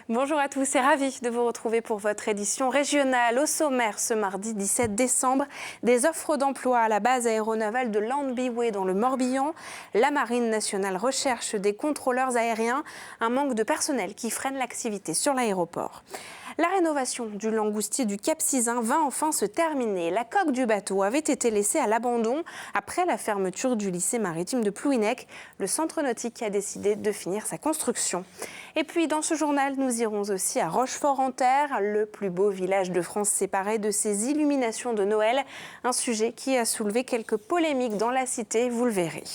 Bonjour à tous et ravi de vous retrouver pour votre édition régionale. Au sommaire ce mardi 17 décembre, des offres d'emploi à la base aéronavale de Landbiway dans le Morbihan. La Marine nationale recherche des contrôleurs aériens, un manque de personnel qui freine l'activité sur l'aéroport. La rénovation du langoustier du Cap Sizun va enfin se terminer. La coque du bateau avait été laissée à l'abandon après la fermeture du lycée maritime de Plouhinec. Le centre nautique a décidé de finir sa construction. Et puis dans ce journal, nous irons aussi à Rochefort-en-Terre, le plus beau village de France séparé de ses illuminations de Noël. Un sujet qui a soulevé quelques polémiques dans la cité, vous le verrez.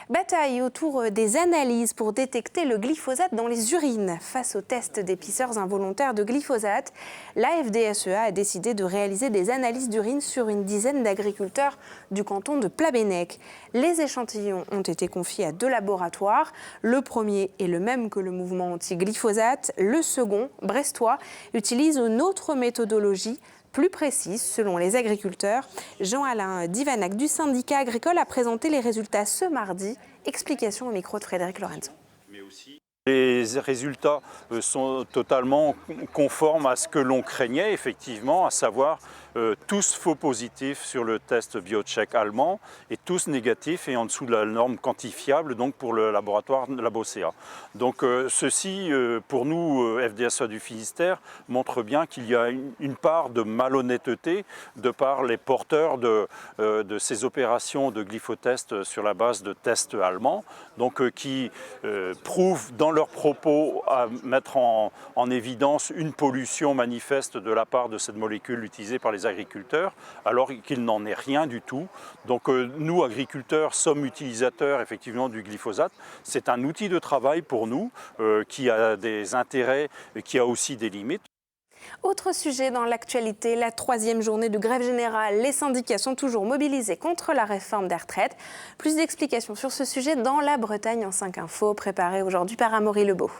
Bataille autour des analyses pour détecter le glyphosate dans les urines. Face aux tests d'épiceurs involontaires de glyphosate, la FDSEA a décidé de réaliser des analyses d'urine sur une dizaine d'agriculteurs du canton de Plabennec. Les échantillons ont été confiés à 2 laboratoires. Le premier est le même que le mouvement anti-glyphosate. Le second, brestois, utilise une autre méthodologie plus précise selon les agriculteurs. Jean-Alain Divanac du syndicat agricole a présenté les résultats ce mardi. Explication au micro de Frédéric Lorenzo. Les résultats sont totalement conformes à ce que l'on craignait, effectivement, à savoir tous faux positifs sur le test BioCheck allemand et tous négatifs et en dessous de la norme quantifiable donc pour le laboratoire LabOCA. Donc ceci, pour nous, FDSEA du Finistère, montre bien qu'il y a une part de malhonnêteté de par les porteurs de ces opérations de glyphotest sur la base de tests allemands, donc qui prouvent dans leurs propos à mettre en évidence une pollution manifeste de la part de cette molécule utilisée par les agriculteurs, alors qu'il n'en est rien du tout. Donc nous, agriculteurs, sommes utilisateurs effectivement du glyphosate. C'est un outil de travail pour nous qui a des intérêts et qui a aussi des limites. Autre sujet dans l'actualité, la 3e journée de grève générale. Les syndicats sont toujours mobilisés contre la réforme des retraites. Plus d'explications sur ce sujet dans la Bretagne en 5 infos, préparée aujourd'hui par Amaury Lebeau.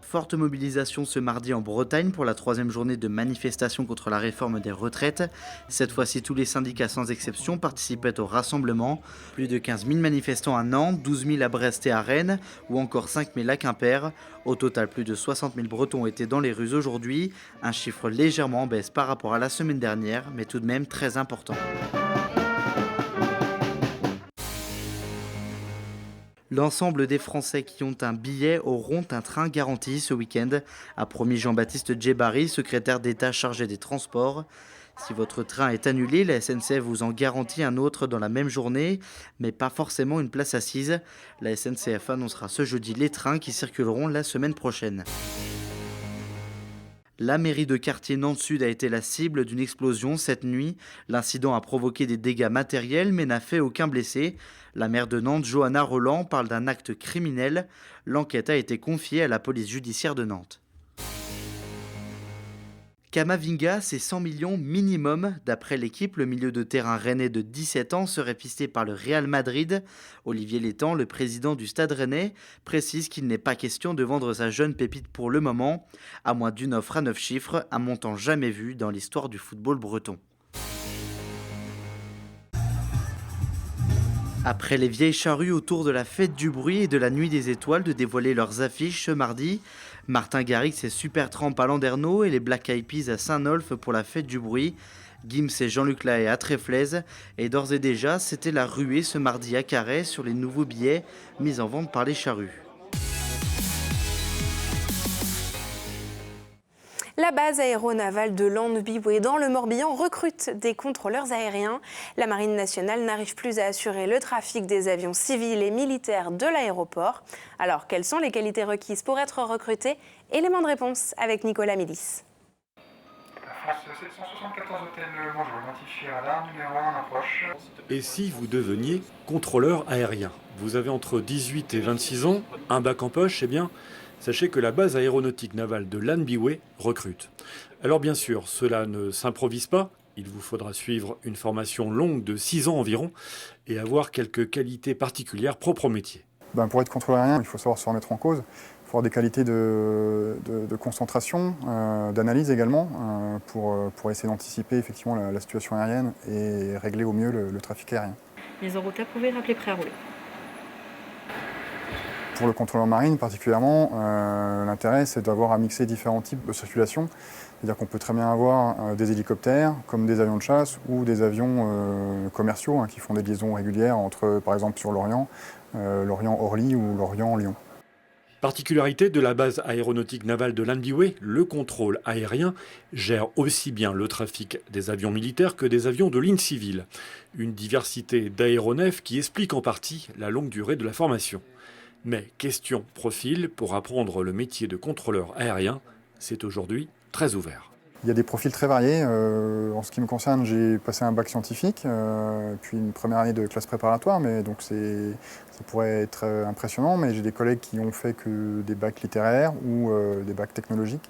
Forte mobilisation ce mardi en Bretagne pour la 3e journée de manifestation contre la réforme des retraites. Cette fois-ci, tous les syndicats sans exception participaient au rassemblement. Plus de 15 000 manifestants à Nantes, 12 000 à Brest et à Rennes ou encore 5 000 à Quimper. Au total, plus de 60 000 Bretons étaient dans les rues aujourd'hui. Un chiffre légèrement en baisse par rapport à la semaine dernière, mais tout de même très important. L'ensemble des Français qui ont un billet auront un train garanti ce week-end, a promis Jean-Baptiste Djebari, secrétaire d'État chargé des transports. Si votre train est annulé, la SNCF vous en garantit un autre dans la même journée, mais pas forcément une place assise. La SNCF annoncera ce jeudi les trains qui circuleront la semaine prochaine. La mairie de Cartier-Nantes-Sud a été la cible d'une explosion cette nuit. L'incident a provoqué des dégâts matériels mais n'a fait aucun blessé. La maire de Nantes, Johanna Roland, parle d'un acte criminel. L'enquête a été confiée à la police judiciaire de Nantes. Camavinga, c'est 100 millions minimum. D'après l'équipe, le milieu de terrain rennais de 17 ans serait pisté par le Real Madrid. Olivier Létang, le président du Stade rennais, précise qu'il n'est pas question de vendre sa jeune pépite pour le moment, à moins d'une offre à 9 chiffres, un montant jamais vu dans l'histoire du football breton. Après les vieilles charrues autour de la fête du bruit et de la nuit des étoiles de dévoiler leurs affiches ce mardi, Martin Garrix et Supertramp à Landerneau et les Black Eyed Peas à Saint-Nolff pour la fête du bruit, Gims et Jean-Luc Lahaye à Tréflez, et d'ores et déjà c'était la ruée ce mardi à Carhaix sur les nouveaux billets mis en vente par les charrues. La base aéronavale de Landbiway dans le Morbihan recrute des contrôleurs aériens. La Marine nationale n'arrive plus à assurer le trafic des avions civils et militaires de l'aéroport. Alors, quelles sont les qualités requises pour être recruté? Élément de réponse avec Nicolas Mélis. France 774 hôtel, bonjour, identifié radar, numéro 1 en approche. Et si vous deveniez contrôleur aérien? Vous avez entre 18 et 26 ans, un bac en poche, eh bien, sachez que la base aéronautique navale de Landbiway recrute. Alors bien sûr, cela ne s'improvise pas. Il vous faudra suivre une formation longue de 6 ans environ et avoir quelques qualités particulières propres au métier. Pour être contrôleur aérien, il faut savoir se remettre en cause. Il faut avoir des qualités de concentration, d'analyse également, pour essayer d'anticiper effectivement la situation aérienne et régler au mieux le trafic aérien. Les en route approuvés, rappelez prêt à rouler. Pour le contrôleur marine particulièrement, l'intérêt c'est d'avoir à mixer différents types de circulation. C'est-à-dire qu'on peut très bien avoir des hélicoptères, comme des avions de chasse ou des avions commerciaux qui font des liaisons régulières entre, par exemple sur l'Orient, L'Orient-Orly ou l'Orient-Lyon. Particularité de la base aéronautique navale de Llanbiway, le contrôle aérien gère aussi bien le trafic des avions militaires que des avions de ligne civile. Une diversité d'aéronefs qui explique en partie la longue durée de la formation. Mais question profil, pour apprendre le métier de contrôleur aérien, c'est aujourd'hui très ouvert. Il y a des profils très variés. En ce qui me concerne, j'ai passé un bac scientifique, puis une première année de classe préparatoire, mais donc ça pourrait être impressionnant. Mais j'ai des collègues qui ont fait que des bacs littéraires ou des bacs technologiques.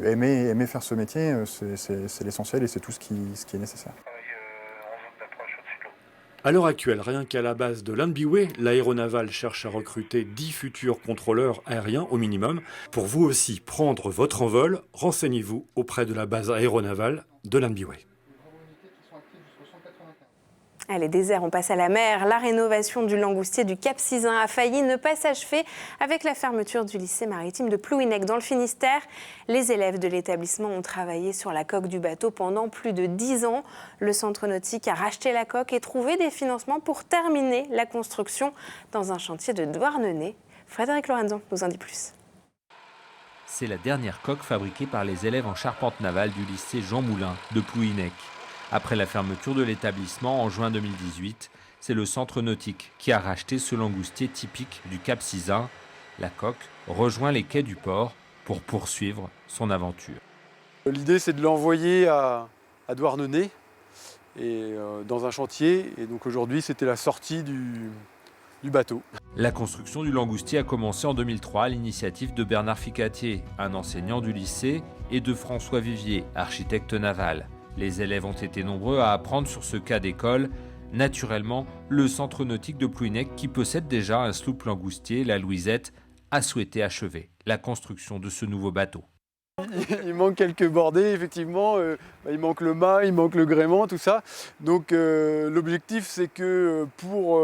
Aimer faire ce métier, c'est l'essentiel et c'est tout ce qui est nécessaire. À l'heure actuelle, rien qu'à la base de Llanbiway, l'aéronaval cherche à recruter 10 futurs contrôleurs aériens au minimum. Pour vous aussi prendre votre envol, renseignez-vous auprès de la base aéronavale de Llanbiway. Allez, désert, on passe à la mer. La rénovation du langoustier du Cap Sizun a failli ne pas s'achever avec la fermeture du lycée maritime de Plouhinec dans le Finistère. Les élèves de l'établissement ont travaillé sur la coque du bateau pendant plus de 10 ans. Le centre nautique a racheté la coque et trouvé des financements pour terminer la construction dans un chantier de Douarnenez. Frédéric Lorenzon nous en dit plus. C'est la dernière coque fabriquée par les élèves en charpente navale du lycée Jean Moulin de Plouhinec. Après la fermeture de l'établissement en juin 2018, c'est le centre nautique qui a racheté ce langoustier typique du Cap Sizun. La coque rejoint les quais du port pour poursuivre son aventure. L'idée, c'est de l'envoyer à Douarnenez et dans un chantier. Et donc aujourd'hui, c'était la sortie du bateau. La construction du langoustier a commencé en 2003 à l'initiative de Bernard Ficatier, un enseignant du lycée, et de François Vivier, architecte naval. Les élèves ont été nombreux à apprendre sur ce cas d'école. Naturellement, le centre nautique de Plouhinec, qui possède déjà un sloop langoustier, la Louisette, a souhaité achever la construction de ce nouveau bateau. Il manque quelques bordées, effectivement. Il manque le mât, il manque le gréement, tout ça. Donc l'objectif, c'est que pour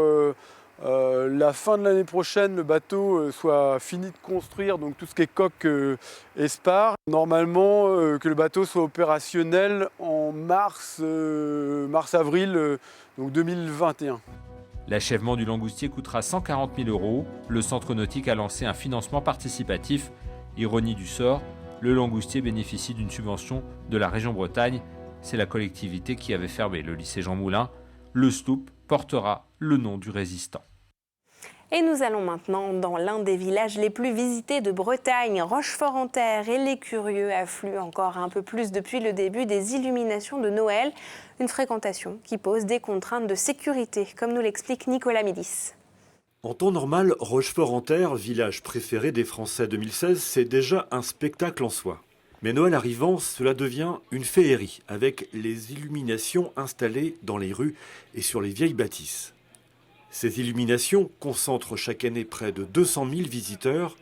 la fin de l'année prochaine, le bateau soit fini de construire, donc tout ce qui est coque et spar. Normalement, que le bateau soit opérationnel en mars-avril donc 2021. L'achèvement du langoustier coûtera 140 000 €. Le centre nautique a lancé un financement participatif. Ironie du sort, le langoustier bénéficie d'une subvention de la région Bretagne. C'est la collectivité qui avait fermé le lycée Jean Moulin. Le sloop portera le nom du résistant. Et nous allons maintenant dans l'un des villages les plus visités de Bretagne, Rochefort-en-Terre, et les curieux affluent encore un peu plus depuis le début des illuminations de Noël. Une fréquentation qui pose des contraintes de sécurité, comme nous l'explique Nicolas Midis. En temps normal, Rochefort-en-Terre, village préféré des Français 2016, c'est déjà un spectacle en soi. Mais Noël arrivant, cela devient une féerie, avec les illuminations installées dans les rues et sur les vieilles bâtisses. Ces illuminations concentrent chaque année près de 200 000 visiteurs,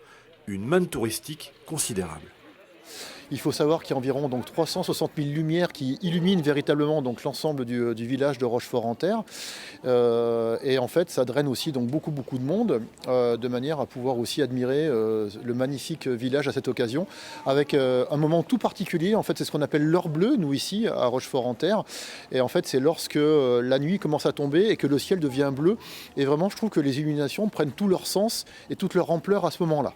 une manne touristique considérable. Il faut savoir qu'il y a environ donc 360 000 lumières qui illuminent véritablement donc l'ensemble du village de Rochefort-en-Terre. Et en fait, ça draine aussi donc beaucoup de monde, de manière à pouvoir aussi admirer le magnifique village à cette occasion, avec un moment tout particulier. En fait, c'est ce qu'on appelle l'heure bleue, nous ici à Rochefort-en-Terre. Et en fait, c'est lorsque la nuit commence à tomber et que le ciel devient bleu. Et vraiment, je trouve que les illuminations prennent tout leur sens et toute leur ampleur à ce moment-là.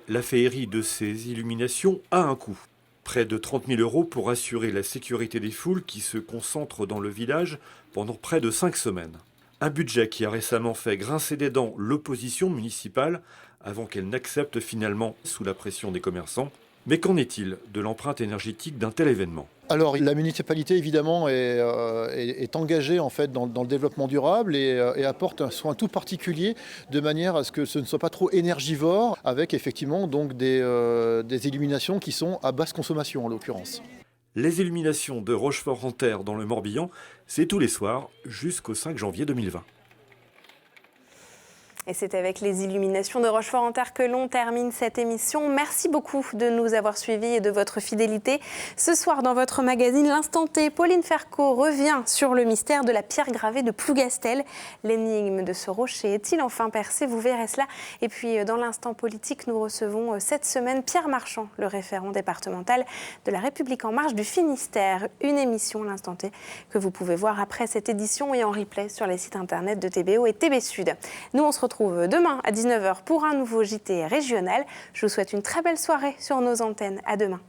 La féerie de ces illuminations a un coût. Près de 30 000 € pour assurer la sécurité des foules qui se concentrent dans le village pendant près de 5 semaines. Un budget qui a récemment fait grincer des dents l'opposition municipale avant qu'elle n'accepte finalement sous la pression des commerçants. Mais qu'en est-il de l'empreinte énergétique d'un tel événement ? Alors la municipalité évidemment est engagée en fait dans le développement durable et apporte un soin tout particulier de manière à ce que ce ne soit pas trop énergivore, avec effectivement donc des illuminations qui sont à basse consommation en l'occurrence. Les illuminations de Rochefort-en-Terre dans le Morbihan, c'est tous les soirs jusqu'au 5 janvier 2020. Et c'est avec les illuminations de Rochefort-en-Terre que l'on termine cette émission. Merci beaucoup de nous avoir suivis et de votre fidélité. Ce soir, dans votre magazine L'Instant T, Pauline Ferco revient sur le mystère de la pierre gravée de Plougastel. L'énigme de ce rocher est-il enfin percé? Vous verrez cela. Et puis, dans l'instant politique, nous recevons cette semaine Pierre Marchand, le référent départemental de La République En Marche du Finistère. Une émission, L'Instant T, que vous pouvez voir après cette édition et en replay sur les sites internet de TBO et TB Sud. Nous, on se retrouve demain à 19h pour un nouveau JT régional. Je vous souhaite une très belle soirée sur nos antennes. À demain.